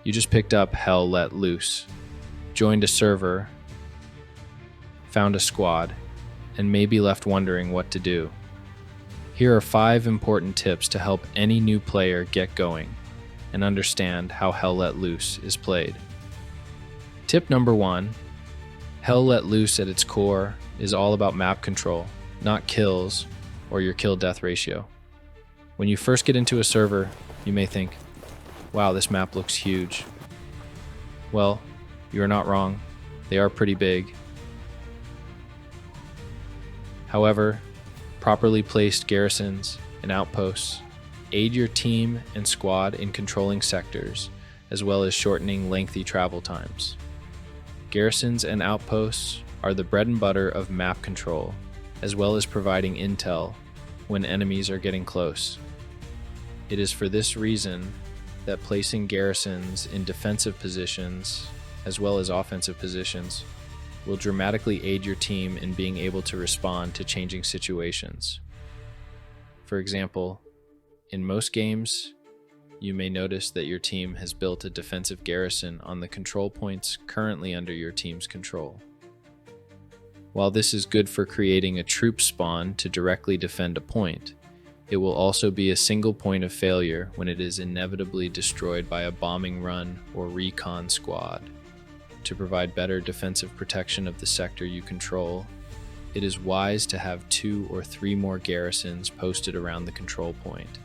You just picked up Hell Let Loose, joined a server, found a squad, and maybe left wondering what to do. Here are 5 important tips to help any new player get going and understand how Hell Let Loose is played. Tip number 1, Hell Let Loose at its core is all about map control, not kills or your kill-death ratio. When you first get into a server, you may think, wow, this map looks huge. Well, you are not wrong. They are pretty big. However, properly placed garrisons and outposts aid your team and squad in controlling sectors, as well as shortening lengthy travel times. Garrisons and outposts are the bread and butter of map control, as well as providing intel when enemies are getting close. It is for this reason that placing garrisons in defensive positions, as well as offensive positions, will dramatically aid your team in being able to respond to changing situations. For example, in most games, you may notice that your team has built a defensive garrison on the control points currently under your team's control. While this is good for creating a troop spawn to directly defend a point, it will also be a single point of failure when it is inevitably destroyed by a bombing run or recon squad. To provide better defensive protection of the sector you control, it is wise to have 2 or 3 more garrisons posted around the control point.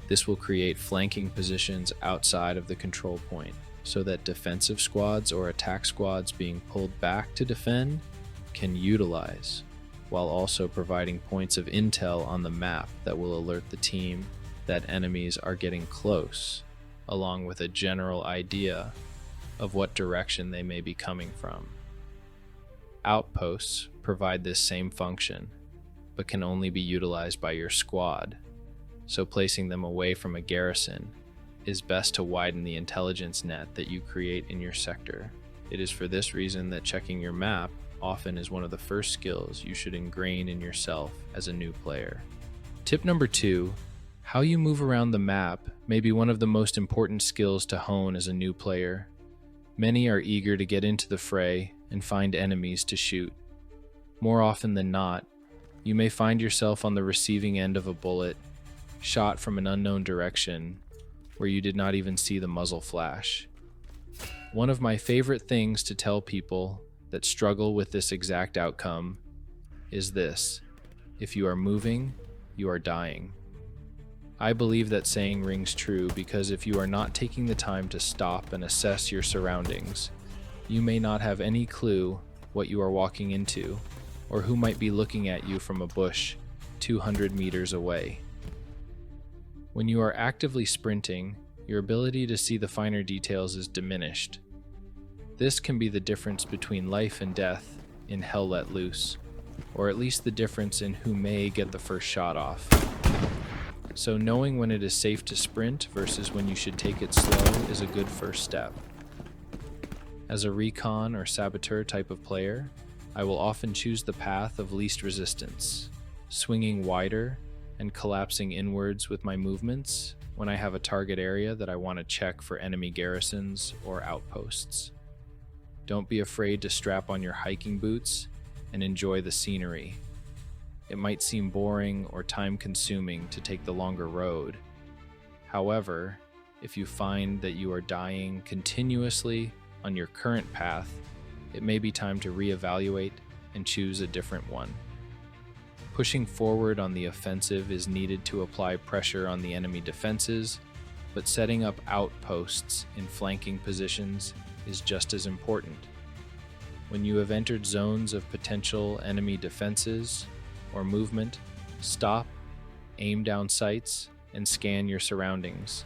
This will create flanking positions outside of the control point, so that defensive squads or attack squads being pulled back to defend can utilize, while also providing points of intel on the map that will alert the team that enemies are getting close, along with a general idea of what direction they may be coming from. Outposts provide this same function, but can only be utilized by your squad, so placing them away from a garrison is best to widen the intelligence net that you create in your sector. It is for this reason that checking your map often is one of the first skills you should ingrain in yourself as a new player. Tip number 2, how you move around the map may be one of the most important skills to hone as a new player. Many are eager to get into the fray and find enemies to shoot. More often than not, you may find yourself on the receiving end of a bullet, shot from an unknown direction, where you did not even see the muzzle flash. One of my favorite things to tell people that struggle with this exact outcome is this: if you are moving, you are dying. I believe that saying rings true because if you are not taking the time to stop and assess your surroundings, you may not have any clue what you are walking into or who might be looking at you from a bush 200 meters away. When you are actively sprinting, your ability to see the finer details is diminished. This can be the difference between life and death in Hell Let Loose, or at least the difference in who may get the first shot off. So knowing when it is safe to sprint versus when you should take it slow is a good first step. As a recon or saboteur type of player, I will often choose the path of least resistance, swinging wider and collapsing inwards with my movements when I have a target area that I want to check for enemy garrisons or outposts. Don't be afraid to strap on your hiking boots and enjoy the scenery. It might seem boring or time-consuming to take the longer road. However, if you find that you are dying continuously on your current path, it may be time to reevaluate and choose a different one. Pushing forward on the offensive is needed to apply pressure on the enemy defenses, but setting up outposts in flanking positions is just as important. When you have entered zones of potential enemy defenses or movement, stop, aim down sights, and scan your surroundings.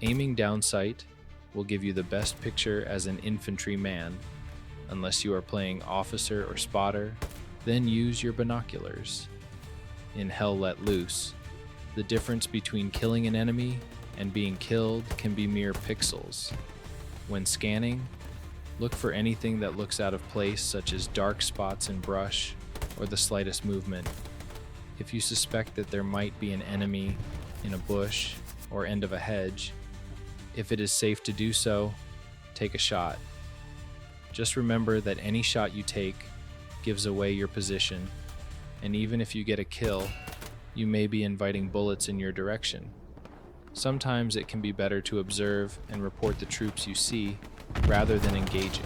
Aiming down sight will give you the best picture as an infantryman. Unless you are playing officer or spotter, then use your binoculars. In Hell Let Loose, the difference between killing an enemy and being killed can be mere pixels. When scanning, look for anything that looks out of place, such as dark spots in brush or the slightest movement. If you suspect that there might be an enemy in a bush or end of a hedge, If it is safe to do so, take a shot. Just remember that any shot you take gives away your position, and even if you get a kill, you may be inviting bullets in your direction. Sometimes it can be better to observe and report the troops you see rather than engaging.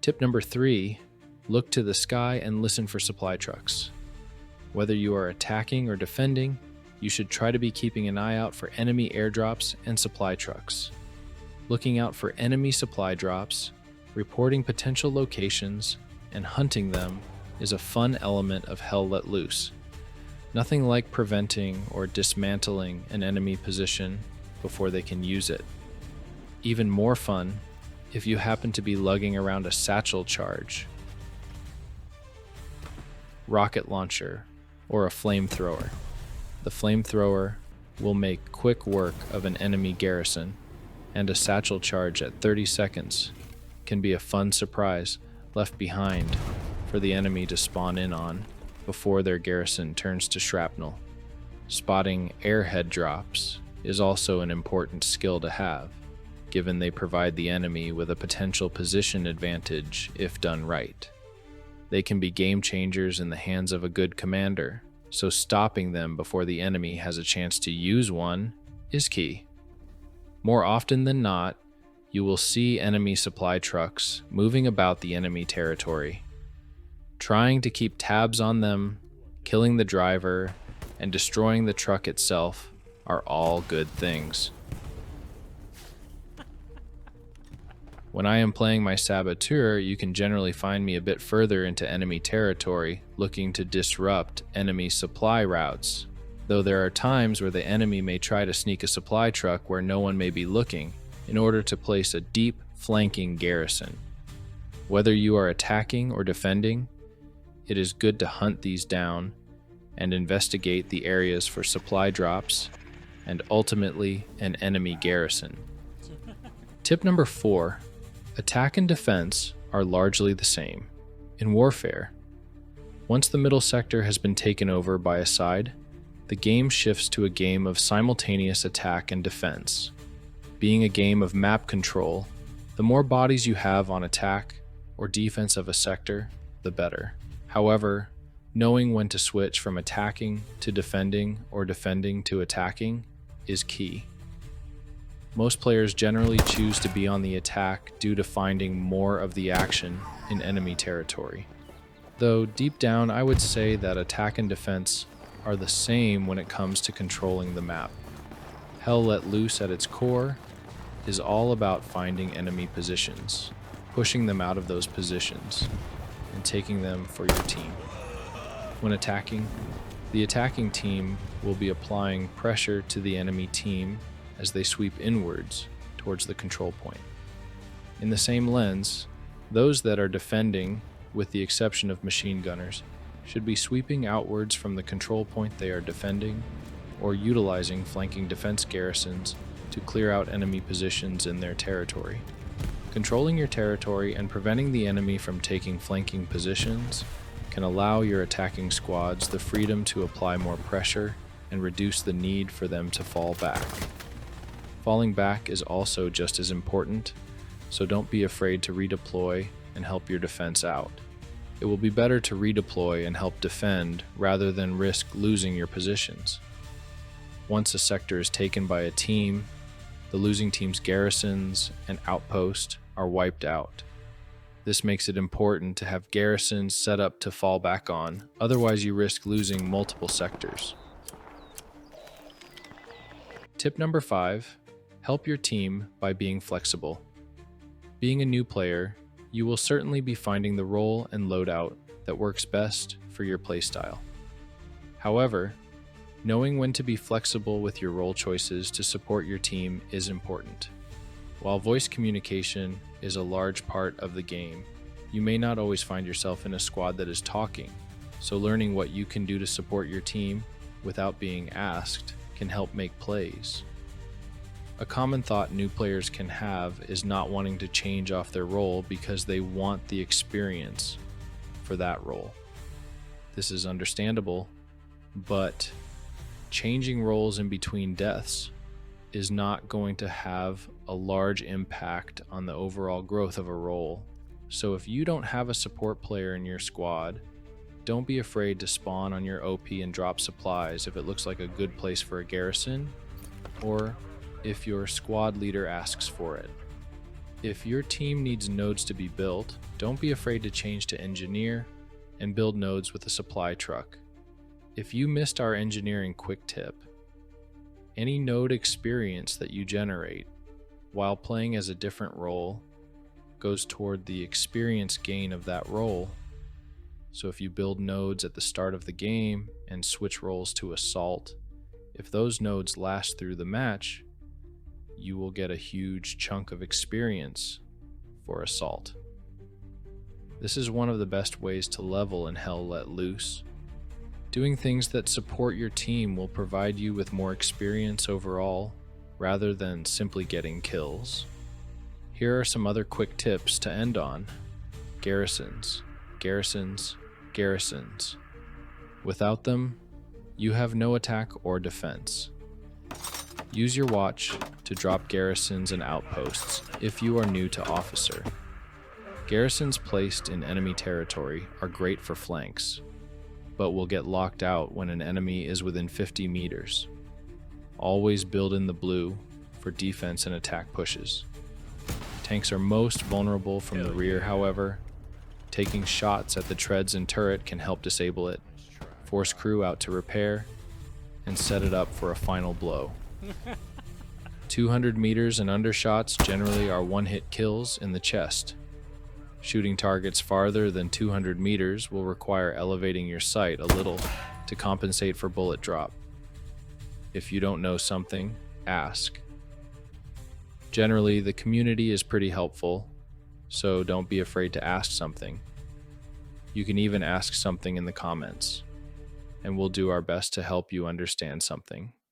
Tip number 3, look to the sky and listen for supply trucks. Whether you are attacking or defending, you should try to be keeping an eye out for enemy airdrops and supply trucks. Looking out for enemy supply drops, reporting potential locations, and hunting them is a fun element of Hell Let Loose. Nothing like preventing or dismantling an enemy position before they can use it. Even more fun if you happen to be lugging around a satchel charge, rocket launcher, or a flamethrower. The flamethrower will make quick work of an enemy garrison, and a satchel charge at 30 seconds can be a fun surprise left behind for the enemy to spawn in on before their garrison turns to shrapnel. Spotting airhead drops is also an important skill to have, given they provide the enemy with a potential position advantage if done right. They can be game changers in the hands of a good commander, so stopping them before the enemy has a chance to use one is key. More often than not, you will see enemy supply trucks moving about the enemy territory. Trying to keep tabs on them, killing the driver, and destroying the truck itself are all good things. When I am playing my Saboteur, you can generally find me a bit further into enemy territory, looking to disrupt enemy supply routes, though there are times where the enemy may try to sneak a supply truck where no one may be looking in order to place a deep flanking garrison. Whether you are attacking or defending, it is good to hunt these down and investigate the areas for supply drops and ultimately an enemy garrison. Tip number 4. Attack and defense are largely the same. In warfare, once the middle sector has been taken over by a side, the game shifts to a game of simultaneous attack and defense. Being a game of map control, the more bodies you have on attack or defense of a sector, the better. However, knowing when to switch from attacking to defending or defending to attacking is key. Most players generally choose to be on the attack due to finding more of the action in enemy territory. Though deep down, I would say that attack and defense are the same when it comes to controlling the map. Hell Let Loose at its core is all about finding enemy positions, pushing them out of those positions, and taking them for your team. When attacking, the attacking team will be applying pressure to the enemy team as they sweep inwards towards the control point. In the same lens, those that are defending, with the exception of machine gunners, should be sweeping outwards from the control point they are defending, or utilizing flanking defense garrisons to clear out enemy positions in their territory. Controlling your territory and preventing the enemy from taking flanking positions can allow your attacking squads the freedom to apply more pressure and reduce the need for them to fall back. Falling back is also just as important, so don't be afraid to redeploy and help your defense out. It will be better to redeploy and help defend rather than risk losing your positions. Once a sector is taken by a team, the losing team's garrisons and outpost are wiped out. This makes it important to have garrisons set up to fall back on, otherwise you risk losing multiple sectors. Tip number 5. Help your team by being flexible. Being a new player, you will certainly be finding the role and loadout that works best for your playstyle. However, knowing when to be flexible with your role choices to support your team is important. While voice communication is a large part of the game, you may not always find yourself in a squad that is talking, so learning what you can do to support your team without being asked can help make plays. A common thought new players can have is not wanting to change off their role because they want the experience for that role. This is understandable, but changing roles in between deaths is not going to have a large impact on the overall growth of a role. So if you don't have a support player in your squad, don't be afraid to spawn on your OP and drop supplies if it looks like a good place for a garrison, or if your squad leader asks for it. If your team needs nodes to be built, don't be afraid to change to engineer and build nodes with a supply truck. If you missed our engineering quick tip, any node experience that you generate while playing as a different role goes toward the experience gain of that role. So if you build nodes at the start of the game and switch roles to assault, if those nodes last through the match, you will get a huge chunk of experience for assault. This is one of the best ways to level in Hell Let Loose. Doing things that support your team will provide you with more experience overall, rather than simply getting kills. Here are some other quick tips to end on. Garrisons, garrisons, garrisons. Without them, you have no attack or defense. Use your watch to drop garrisons and outposts if you are new to Officer. Garrisons placed in enemy territory are great for flanks, but will get locked out when an enemy is within 50 meters. Always build in the blue for defense and attack pushes. Tanks are most vulnerable from the rear, however. Taking shots at the treads and turret can help disable it, force crew out to repair, and set it up for a final blow. 200 meters and under shots generally are one-hit kills in the chest. Shooting targets farther than 200 meters will require elevating your sight a little to compensate for bullet drop. If you don't know something, ask. Generally, the community is pretty helpful, so don't be afraid to ask something. You can even ask something in the comments, and we'll do our best to help you understand something.